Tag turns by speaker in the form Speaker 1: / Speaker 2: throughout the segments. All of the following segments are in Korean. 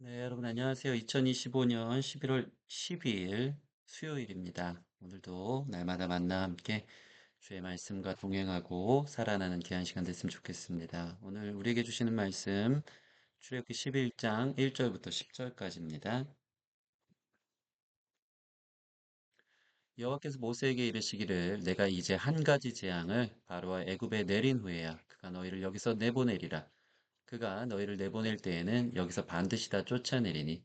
Speaker 1: 네, 여러분 안녕하세요. 2025년 11월 12일 수요일입니다. 오늘도 날마다 만나 함께 주의 말씀과 동행하고 살아나는 귀한 시간 됐으면 좋겠습니다. 오늘 우리에게 주시는 말씀 출애굽기 11장 1절부터 10절까지입니다. 여호와께서 모세에게 이르시기를 내가 이제 한 가지 재앙을 바로와 애굽에 내린 후에야 그가 너희를 여기서 내보내리라. 그가 너희를 내보낼 때에는 여기서 반드시 다 쫓아내리니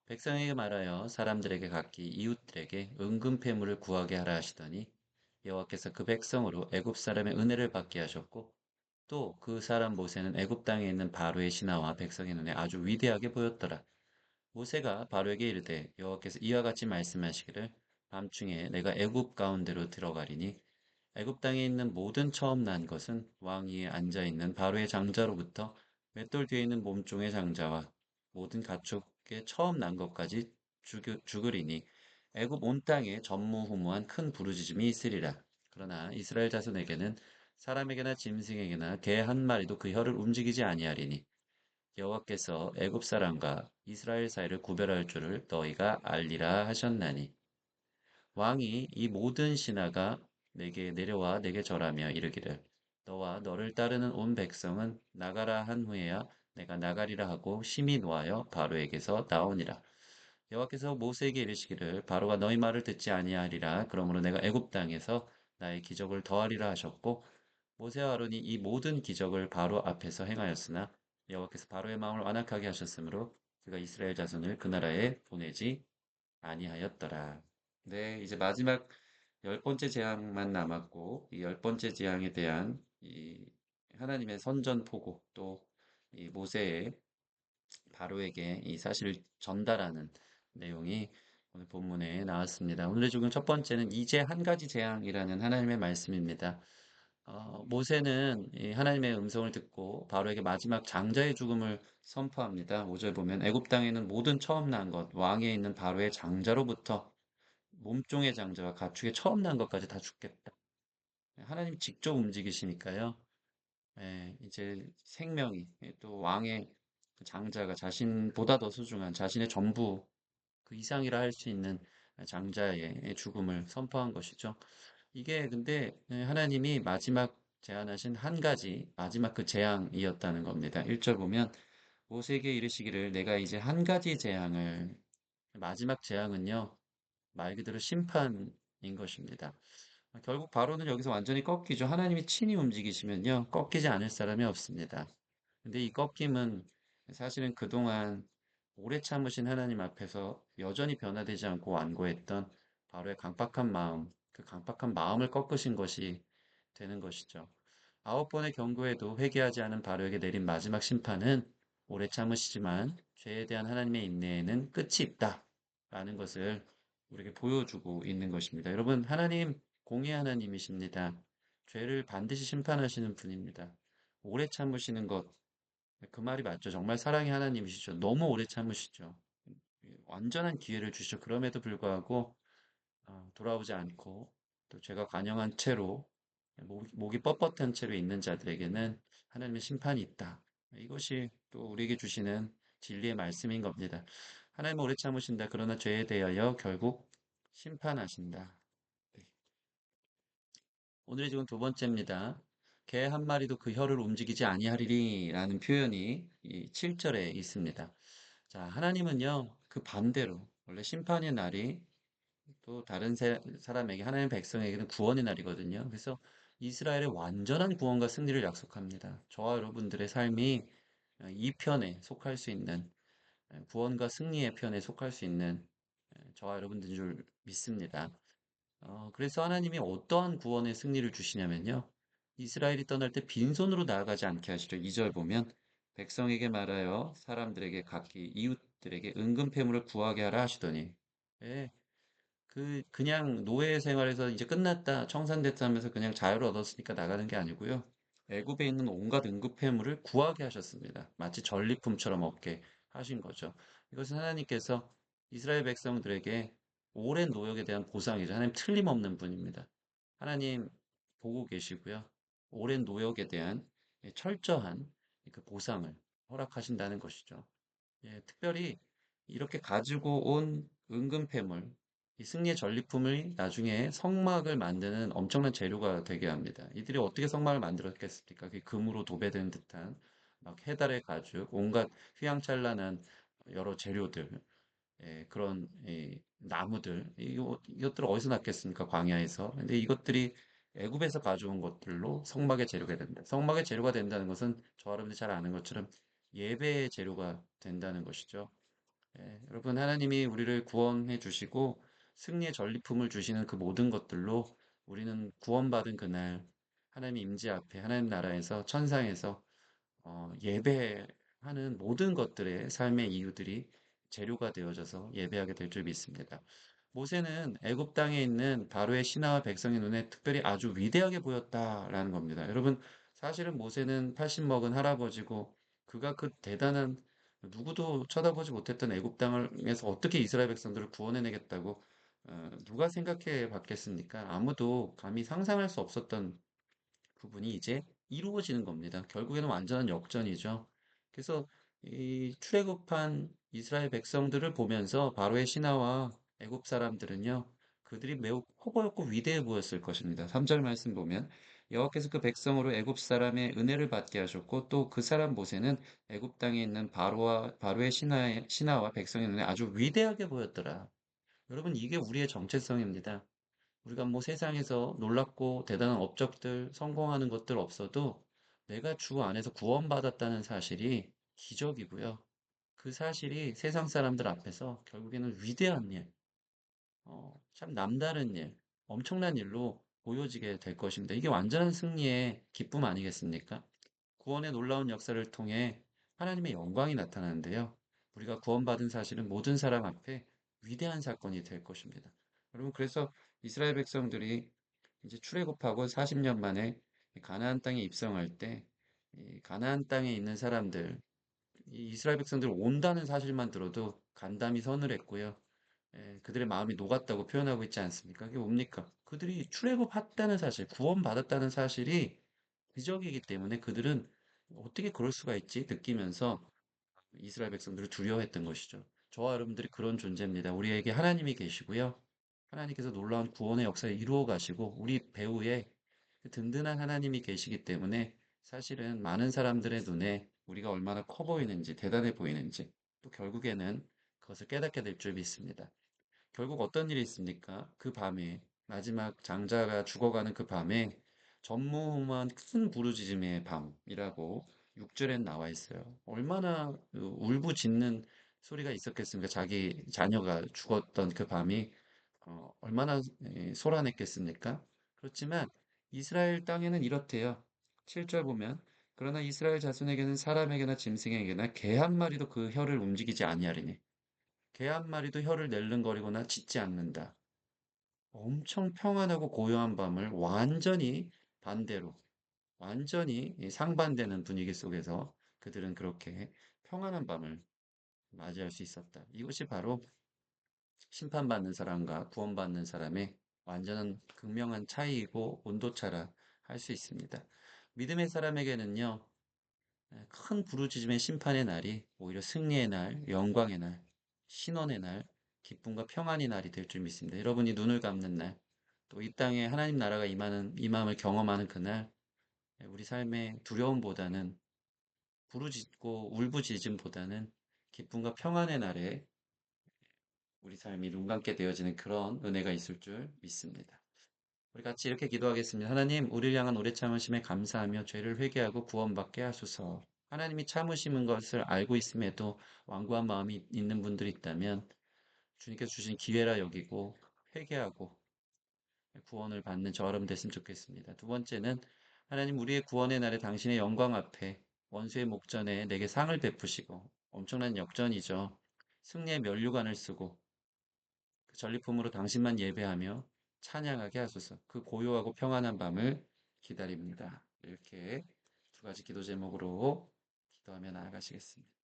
Speaker 1: 백성에게 말하여 사람들에게 각기 이웃들에게 은금패물을 구하게 하라 하시더니 여호와께서 그 백성으로 애굽 사람의 은혜를 받게 하셨고 또 그 사람 모세는 애굽 땅에 있는 바로의 신하와 백성의 눈에 아주 위대하게 보였더라. 모세가 바로에게 이르되 여호와께서 이와 같이 말씀하시기를 밤중에 내가 애굽 가운데로 들어가리니 애굽 땅에 있는 모든 처음 난 것은 왕 위에 앉아 있는 바로의 장자로부터 맷돌 뒤에 있는 몸종의 장자와 모든 가축의 처음 난 것까지 죽으리니 애굽 온 땅에 전무후무한 큰 부르짖음이 있으리라. 그러나 이스라엘 자손에게는 사람에게나 짐승에게나 개 한 마리도 그 혀를 움직이지 아니하리니 여호와께서 애굽 사람과 이스라엘 사이를 구별할 줄을 너희가 알리라 하셨나니 왕이 이 모든 신하가 내게 내려와 내게 절하며 이르기를 너와 너를 따르는 온 백성은 나가라 한 후에야 내가 나가리라 하고 심히 노하여 바로에게서 나오니라. 여호와께서 모세에게 이르시기를 바로가 너희 말을 듣지 아니하리라. 그러므로 내가 애굽 땅에서 나의 기적을 더하리라 하셨고 모세와 아론이 이 모든 기적을 바로 앞에서 행하였으나 여호와께서 바로의 마음을 완악하게 하셨으므로 그가 이스라엘 자손을 그 나라에 보내지 아니하였더라. 네, 이제 마지막 열 번째 재앙만 남았고 이 열 번째 재앙에 대한 이 하나님의 선전포고 또 이 모세의 바로에게 이 사실을 전달하는 내용이 오늘 본문에 나왔습니다. 오늘의 죽음 첫 번째는 이제 한 가지 재앙이라는 하나님의 말씀입니다. 모세는 이 하나님의 음성을 듣고 바로에게 마지막 장자의 죽음을 선포합니다. 5절 보면 애굽 땅에는 모든 처음 난 것, 왕에 있는 바로의 장자로부터 몸종의 장자와 가축의 처음 난 것까지 다 죽겠다. 하나님 직접 움직이시니까요. 예, 이제 생명이 또 왕의 그 장자가 자신보다 더 소중한 자신의 전부 그 이상이라 할 수 있는 장자의 죽음을 선포한 것이죠. 이게 근데 하나님이 마지막 제안하신 한 가지 마지막 그 재앙이었다는 겁니다. 1절 보면 모세에게 이르시기를 내가 이제 한 가지 재앙을 마지막 재앙은요. 말 그대로 심판인 것입니다. 결국 바로는 여기서 완전히 꺾이죠. 하나님이 친히 움직이시면요. 꺾이지 않을 사람이 없습니다. 근데 이 꺾임은 사실은 그동안 오래 참으신 하나님 앞에서 여전히 변화되지 않고 완고했던 바로의 강팍한 마음, 그 강팍한 마음을 꺾으신 것이 되는 것이죠. 아홉 번의 경고에도 회개하지 않은 바로에게 내린 마지막 심판은 오래 참으시지만 죄에 대한 하나님의 인내에는 끝이 있다. 라는 것을 우리에게 보여주고 있는 것입니다. 여러분, 하나님, 공의 하나님이십니다. 죄를 반드시 심판하시는 분입니다. 오래 참으시는 것, 그 말이 맞죠. 정말 사랑의 하나님이시죠. 너무 오래 참으시죠. 완전한 기회를 주시죠. 그럼에도 불구하고 돌아오지 않고 또 죄가 관영한 채로 목이 뻣뻣한 채로 있는 자들에게는 하나님의 심판이 있다. 이것이 또 우리에게 주시는 진리의 말씀인 겁니다. 하나님은 오래 참으신다. 그러나 죄에 대하여 결국 심판하신다. 네. 오늘의 지금 두 번째입니다. 개 한 마리도 그 혀를 움직이지 아니하리라는 표현이 이 7절에 있습니다. 자, 하나님은요, 그 반대로 원래 심판의 날이 또 다른 사람에게 하나님의 백성에게는 구원의 날이거든요. 그래서 이스라엘의 완전한 구원과 승리를 약속합니다. 저와 여러분들의 삶이 이 편에 속할 수 있는 구원과 승리의 편에 속할 수 있는 저와 여러분들인 줄 믿습니다. 그래서 하나님이 어떠한 구원의 승리를 주시냐면요. 이스라엘이 떠날 때 빈손으로 나아가지 않게 하시죠. 2절 보면 백성에게 말하여 사람들에게 각기 이웃들에게 은금패물을 구하게 하라 하시더니 예, 그냥 노예 생활에서 이제 끝났다, 청산됐다 하면서 그냥 자유를 얻었으니까 나가는 게 아니고요. 애굽에 있는 온갖 응급폐물을 구하게 하셨습니다. 마치 전리품처럼 얻게 하신 거죠. 이것은 하나님께서 이스라엘 백성들에게 오랜 노역에 대한 보상이죠. 하나님 틀림없는 분입니다. 하나님 보고 계시고요. 오랜 노역에 대한 철저한 그 보상을 허락하신다는 것이죠. 예, 특별히 이렇게 가지고 온 은근패물, 이 승리의 전리품을 나중에 성막을 만드는 엄청난 재료가 되게 합니다. 이들이 어떻게 성막을 만들었겠습니까? 그 금으로 도배된 듯한 막 해달의 가죽, 온갖 휘황찬란한 여러 재료들, 예, 그런 나무들, 이것들 어디서 났겠습니까? 광야에서. 근데 이것들이 애굽에서 가져온 것들로 성막의 재료가 된다. 성막의 재료가 된다는 것은 저와 여러분들이 잘 아는 것처럼 예배의 재료가 된다는 것이죠. 예, 여러분, 하나님이 우리를 구원해 주시고 승리의 전리품을 주시는 그 모든 것들로 우리는 구원받은 그날 하나님 임재 앞에 하나님 나라에서 천상에서 예배하는 모든 것들의 삶의 이유들이 재료가 되어져서 예배하게 될 줄 믿습니다. 모세는 애굽 땅에 있는 바로의 신하와 백성의 눈에 특별히 아주 위대하게 보였다라는 겁니다. 여러분, 사실은 모세는 80 먹은 할아버지고 그가 그 대단한 누구도 쳐다보지 못했던 애굽 땅에서 어떻게 이스라엘 백성들을 구원해내겠다고 누가 생각해 봤겠습니까? 아무도 감히 상상할 수 없었던 부분이 이제 이루어지는 겁니다. 결국에는 완전한 역전이죠. 그래서 이 출애굽한 이스라엘 백성들을 보면서 바로의 신하와 애굽 사람들은요, 그들이 매우 커보였고 위대해 보였을 것입니다. 3절 말씀 보면 여호와께서 그 백성으로 애굽 사람의 은혜를 받게 하셨고 또 그 사람 모세는 애굽 땅에 있는 바로의 신하와 백성의 눈에 아주 위대하게 보였더라. 여러분 이게 우리의 정체성입니다. 우리가 뭐 세상에서 놀랍고 대단한 업적들, 성공하는 것들 없어도 내가 주 안에서 구원받았다는 사실이 기적이고요. 그 사실이 세상 사람들 앞에서 결국에는 위대한 일, 참 남다른 일, 엄청난 일로 보여지게 될 것입니다. 이게 완전한 승리의 기쁨 아니겠습니까? 구원의 놀라운 역사를 통해 하나님의 영광이 나타나는데요. 우리가 구원받은 사실은 모든 사람 앞에 위대한 사건이 될 것입니다. 여러분, 그래서 이스라엘 백성들이 이제 출애굽하고 40년 만에 가나안 땅에 입성할 때, 이 가나안 땅에 있는 사람들, 이 이스라엘 백성들 온다는 사실만 들어도 간담이 서늘했고요. 예, 그들의 마음이 녹았다고 표현하고 있지 않습니까? 그게 뭡니까? 그들이 출애굽했다는 사실, 구원받았다는 사실이 기적이기 때문에 그들은 어떻게 그럴 수가 있지? 느끼면서 이스라엘 백성들을 두려워했던 것이죠. 저와 여러분들이 그런 존재입니다. 우리에게 하나님이 계시고요. 하나님께서 놀라운 구원의 역사를 이루어 가시고 우리 배후에 그 든든한 하나님이 계시기 때문에 사실은 많은 사람들의 눈에 우리가 얼마나 커 보이는지, 대단해 보이는지 또 결국에는 그것을 깨닫게 될 줄 믿습니다. 결국 어떤 일이 있습니까? 그 밤에 마지막 장자가 죽어가는 그 밤에 전무후무한 큰 부르짖음의 밤이라고 6절엔 나와 있어요. 얼마나 그 울부짖는 소리가 있었겠습니까? 자기 자녀가 죽었던 그 밤이 얼마나 소란했겠습니까? 그렇지만 이스라엘 땅에는 이렇대요. 7절 보면 그러나 이스라엘 자손에게는 사람에게나 짐승에게나 개 한 마리도 그 혀를 움직이지 아니하리니 개 한 마리도 혀를 낼름거리거나 짖지 않는다. 엄청 평안하고 고요한 밤을 완전히 반대로, 완전히 상반되는 분위기 속에서 그들은 그렇게 평안한 밤을 맞이할 수 있었다. 이것이 바로 심판받는 사람과 구원받는 사람의 완전한 극명한 차이이고 온도차라 할 수 있습니다. 믿음의 사람에게는요, 큰 부르짖음의 심판의 날이 오히려 승리의 날, 영광의 날, 신원의 날, 기쁨과 평안의 날이 될 줄 믿습니다. 여러분이 눈을 감는 날, 또 이 땅에 하나님 나라가 임함을 경험하는 그날, 우리 삶의 두려움보다는 부르짖고 울부짖음보다는 기쁨과 평안의 날에 우리 삶이 눈 감게 되어지는 그런 은혜가 있을 줄 믿습니다. 우리 같이 이렇게 기도하겠습니다. 하나님, 우리를 향한 오래 참으심에 감사하며 죄를 회개하고 구원받게 하소서. 하나님이 참으시는 것을 알고 있음에도 완고한 마음이 있는 분들이 있다면 주님께서 주신 기회라 여기고 회개하고 구원을 받는 저 여러분 됐으면 좋겠습니다. 두 번째는 하나님 우리의 구원의 날에 당신의 영광 앞에 원수의 목전에 내게 상을 베푸시고 엄청난 역전이죠. 승리의 면류관을 쓰고 그 전리품으로 당신만 예배하며 찬양하게 하소서. 그 고요하고 평안한 밤을 기다립니다. 이렇게 두 가지 기도 제목으로 기도하며 나아가시겠습니다.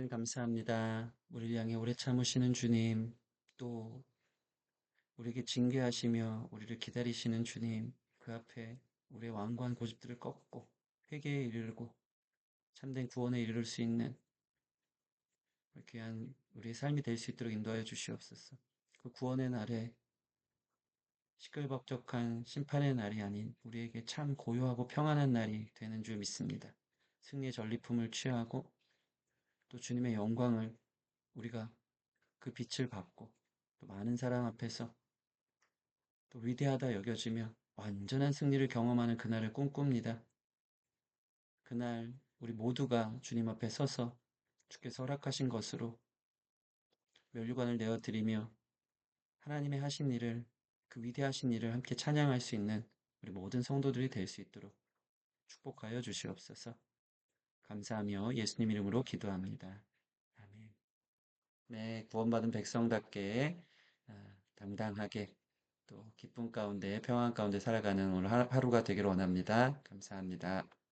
Speaker 1: 하나님 감사합니다. 우리를 향해 오래 참으시는 주님, 또 우리에게 징계하시며 우리를 기다리시는 주님, 그 앞에 우리의 완고한 고집들을 꺾고 회개에 이르고 참된 구원에 이를 수 있는 귀한 우리의 삶이 될 수 있도록 인도하여 주시옵소서. 그 구원의 날에 시끌벅적한 심판의 날이 아닌 우리에게 참 고요하고 평안한 날이 되는 줄 믿습니다. 승리의 전리품을 취하고 또 주님의 영광을 우리가 그 빛을 받고 또 많은 사람 앞에서 또 위대하다 여겨지며 완전한 승리를 경험하는 그날을 꿈꿉니다. 그날 우리 모두가 주님 앞에 서서 주께서 허락하신 것으로 면류관을 내어드리며 하나님의 하신 일을 그 위대하신 일을 함께 찬양할 수 있는 우리 모든 성도들이 될 수 있도록 축복하여 주시옵소서. 감사하며 예수님 이름으로 기도합니다. 아멘. 네, 구원받은 백성답게 당당하게 또 기쁨 가운데 평안 가운데 살아가는 오늘 하루가 되기를 원합니다. 감사합니다.